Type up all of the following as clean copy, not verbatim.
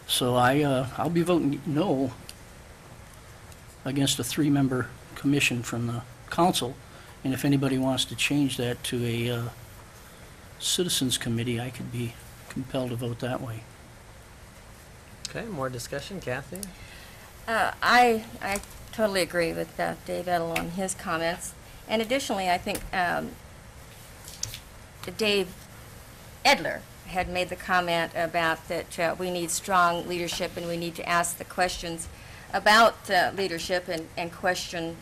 So I'll be voting no against a 3-member commission from the council. And if anybody wants to change that to a citizens committee, I could be compelled to vote that way. Okay, more discussion. Kathy? I totally agree with Dave Edel on his comments. And additionally, I think Dave Edler had made the comment about that we need strong leadership and we need to ask the questions about leadership and question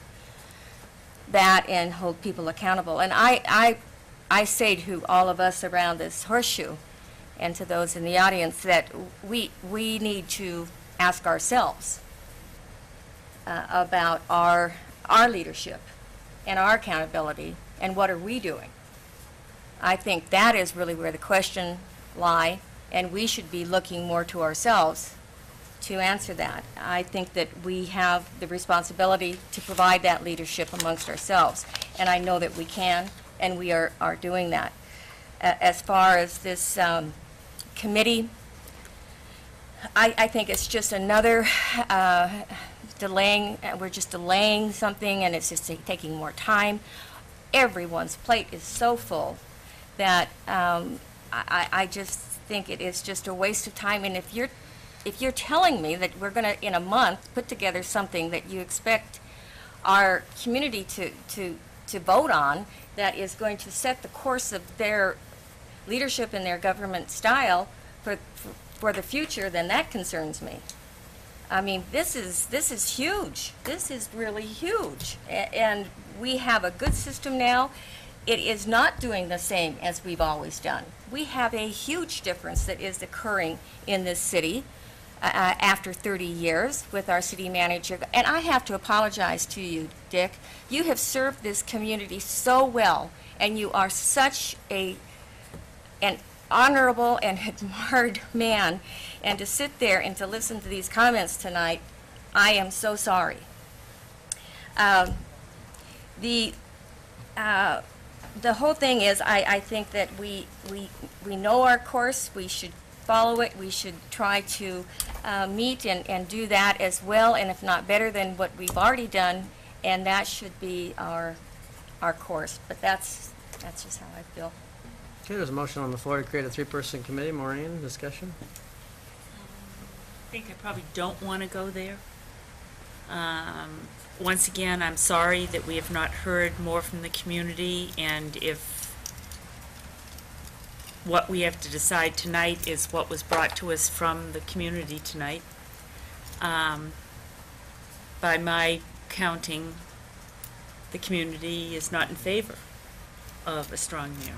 that and hold people accountable. And I say to all of us around this horseshoe and to those in the audience that we need to ask ourselves about our leadership and our accountability and what are we doing. I think that is really where the question lie, and we should be looking more to ourselves to answer that. I think that we have the responsibility to provide that leadership amongst ourselves, and I know that we can, and we are doing that. As far as this committee, I think it's just another delaying. We're just delaying something, and it's just taking more time. Everyone's plate is so full that I just think it is just a waste of time. And if you're telling me that we're going to, in a month, put together something that you expect our community to vote on that is going to set the course of their leadership and their government style for the future, then that concerns me. I mean, this is huge. This is really huge. And we have a good system now. It is not doing the same as we've always done. We have a huge difference that is occurring in this city after 30 years with our city manager. And I have to apologize to you, Dick. You have served this community so well, and you are such an honorable and admired man. And to sit there and to listen to these comments tonight, I am so sorry. The whole thing is, I think that we know our course. We should follow it. We should try to meet and do that as well, and if not better than what we've already done, and that should be our course. But that's just how I feel. Okay, there's a motion on the floor to create a 3-person committee. Maureen, discussion? I think I probably don't want to go there. Once again, I'm sorry that we have not heard more from the community, and if what we have to decide tonight is what was brought to us from the community tonight. By my counting, the community is not in favor of a strong mayor.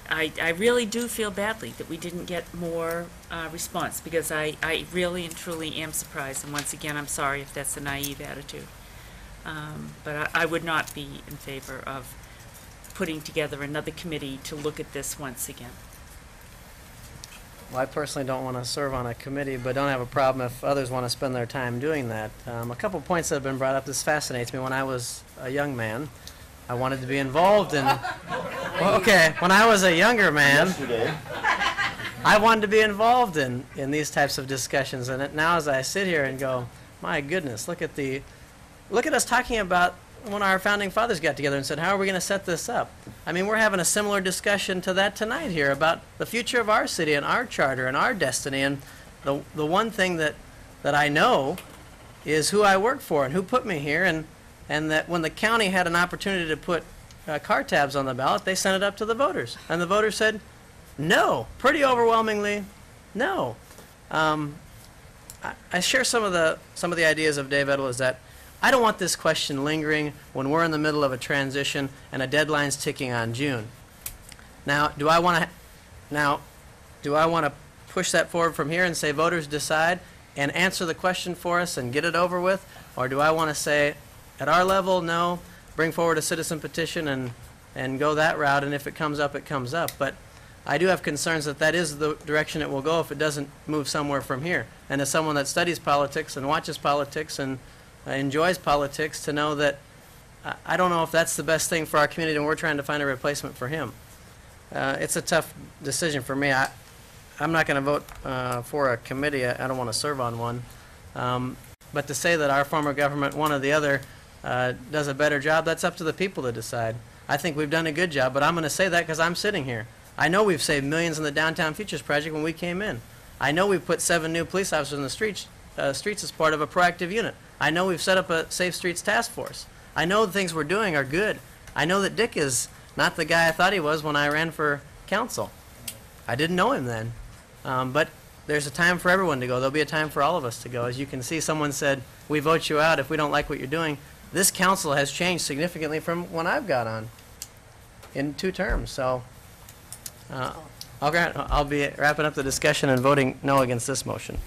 I really do feel badly that we didn't get more response, because I really and truly am surprised, and once again, I'm sorry if that's a naive attitude. But I would not be in favor of putting together another committee to look at this once again. Well, I personally don't want to serve on a committee, but don't have a problem if others want to spend their time doing that. A couple points that have been brought up. This fascinates me. When I was a young man, I wanted to be involved in... Well, okay, when I was a younger man, I wanted to be involved in these types of discussions. And now as I sit here and go, my goodness, look at us talking about when our founding fathers got together and said, how are we going to set this up? I mean, we're having a similar discussion to that tonight here about the future of our city and our charter and our destiny. And the one thing that I know is who I work for and who put me here, and that when the county had an opportunity to put car tabs on the ballot, they sent it up to the voters. And the voters said, no, pretty overwhelmingly, no. I share some of the ideas of Dave Edel, is that I don't want this question lingering when we're in the middle of a transition and a deadline's ticking on June. Now, do I want to push that forward from here and say voters decide and answer the question for us and get it over with? Or do I want to say, at our level, no, bring forward a citizen petition and go that route, and if it comes up, it comes up. But I do have concerns that is the direction it will go if it doesn't move somewhere from here. And as someone that studies politics and watches politics and enjoys politics, to know that I don't know if that's the best thing for our community, and we're trying to find a replacement for him. It's a tough decision for me. I'm not going to vote for a committee. I don't want to serve on one. But to say that our form of government, one or the other, does a better job, that's up to the people to decide. I think we've done a good job, but I'm going to say that because I'm sitting here. I know we've saved millions in the Downtown Futures Project when we came in. I know we've put 7 new police officers in the streets as part of a proactive unit. I know we've set up a Safe Streets Task Force. I know the things we're doing are good. I know that Dick is not the guy I thought he was when I ran for council. I didn't know him then. But there's a time for everyone to go. There'll be a time for all of us to go. As you can see, someone said, we vote you out if we don't like what you're doing. This council has changed significantly from when I've got on in 2 terms. So I'll be wrapping up the discussion and voting no against this motion.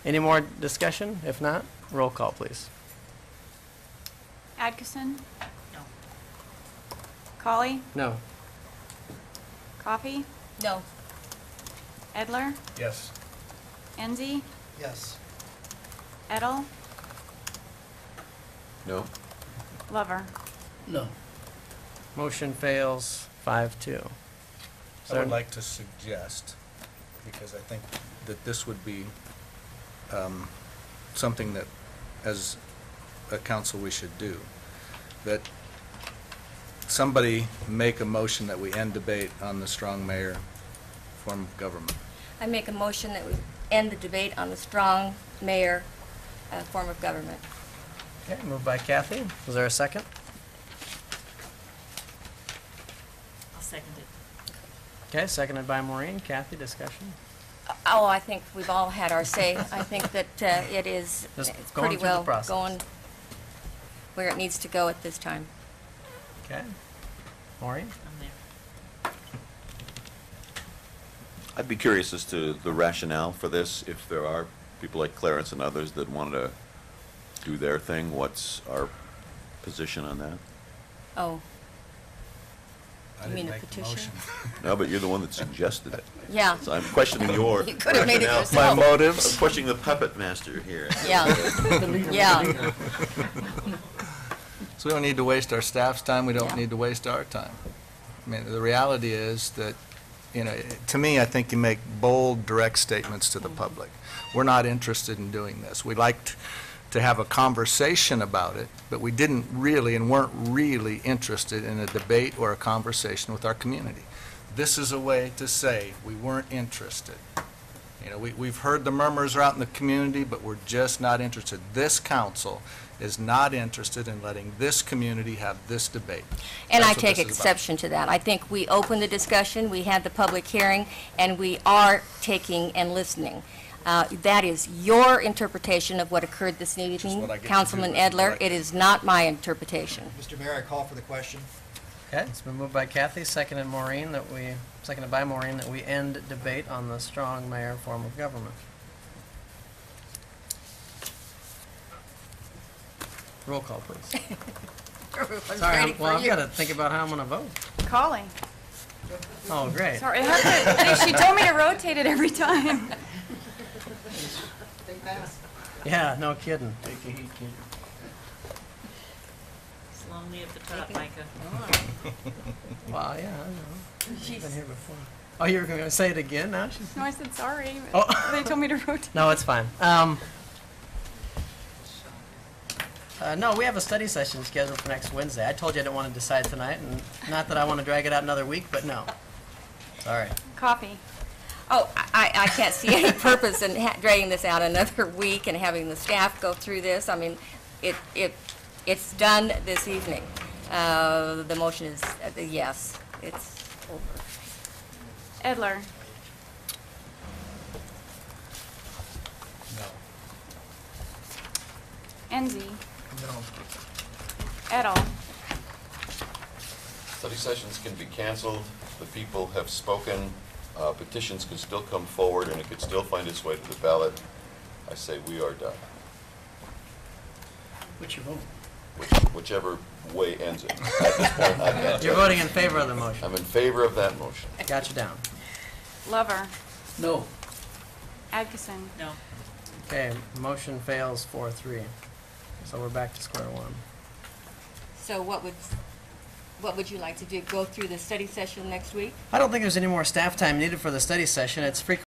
Any more discussion? If not, roll call, please. Adkison? No. Colley? No. Coffee? No. Edler? Yes. Enzi? Yes. Edel? No? Lover? No. Motion fails 5-2. I would like to suggest, because I think that this would be something that, as a council, we should do, that somebody make a motion that we end debate on the strong mayor form of government. I make a motion that we end the debate on the strong mayor form of government. Okay, moved by Kathy. Was there a second? I'll second it. Okay, seconded by Maureen. Kathy, discussion? Oh, I think we've all had our say. I think that it is Just it's going pretty through the well process. going where it needs to go at this time. Okay. Maureen? I'm there. I'd be curious as to the rationale for this. If there are people like Clarence and others that want to do their thing, what's our position on that? Oh, I You mean didn't a make the petition? motion. No, but you're the one that suggested it. yeah. So I'm questioning your You could have made it rationale. yourself. My I'm motives? questioning the puppet master here. Yeah. Yeah. So we don't need to waste our staff's time, we don't Yeah. need to waste our time. I mean, the reality is that, you know, to me, I think you make bold, direct statements to the public. We're not interested in doing this. We liked to have a conversation about it, but we didn't really and weren't really interested in a debate or a conversation with our community. This is a way to say we weren't interested. You know, we've heard the murmurs out in the community, but we're just not interested. This council is not interested in letting this community have this debate. And I That's what take this is about. exception to that. I think we opened the discussion, we had the public hearing, and we are taking and listening. That is your interpretation of what occurred this evening, what I get to Councilman do as a Edler. director. It is not my interpretation. Mr. Mayor, I call for the question. Okay, it's been moved by Kathy, seconded by Maureen that we end debate on the strong mayor form of government. Roll call, please. Everyone's Sorry, ready for I've you. got to think about how I'm going to vote. Colley? Oh, great. Sorry, I have to, she told me to rotate it every time. Yeah, no kidding. Slowly at the top, Micah. Wow, yeah, I know. She's been here before. Oh, you were going to say it again now? No, I said sorry. But Oh. They told me to rotate. No, it's fine. No, we have a study session scheduled for next Wednesday. I told you I didn't want to decide tonight, and not that I want to drag it out another week, but no. Sorry. Coffee? Oh, I can't see any purpose in dragging this out another week and having the staff go through this. I mean, it's done this evening. The motion is yes, it's over. Edler? No. Enzi? No. Edel? Study sessions can be canceled. The people have spoken. Petitions can still come forward, and it could still find its way to the ballot. I say we are done. What's your vote? Whichever way ends it. At this point, I can't You're tell you. voting in favor of the motion. I'm in favor of that motion. Got you down. Lover? No. Adkison? No. Okay, motion fails 4-3. So we're back to square one. So what would you like to do? Go through the study session next week? I don't think there's any more staff time needed for the study session. It's frequent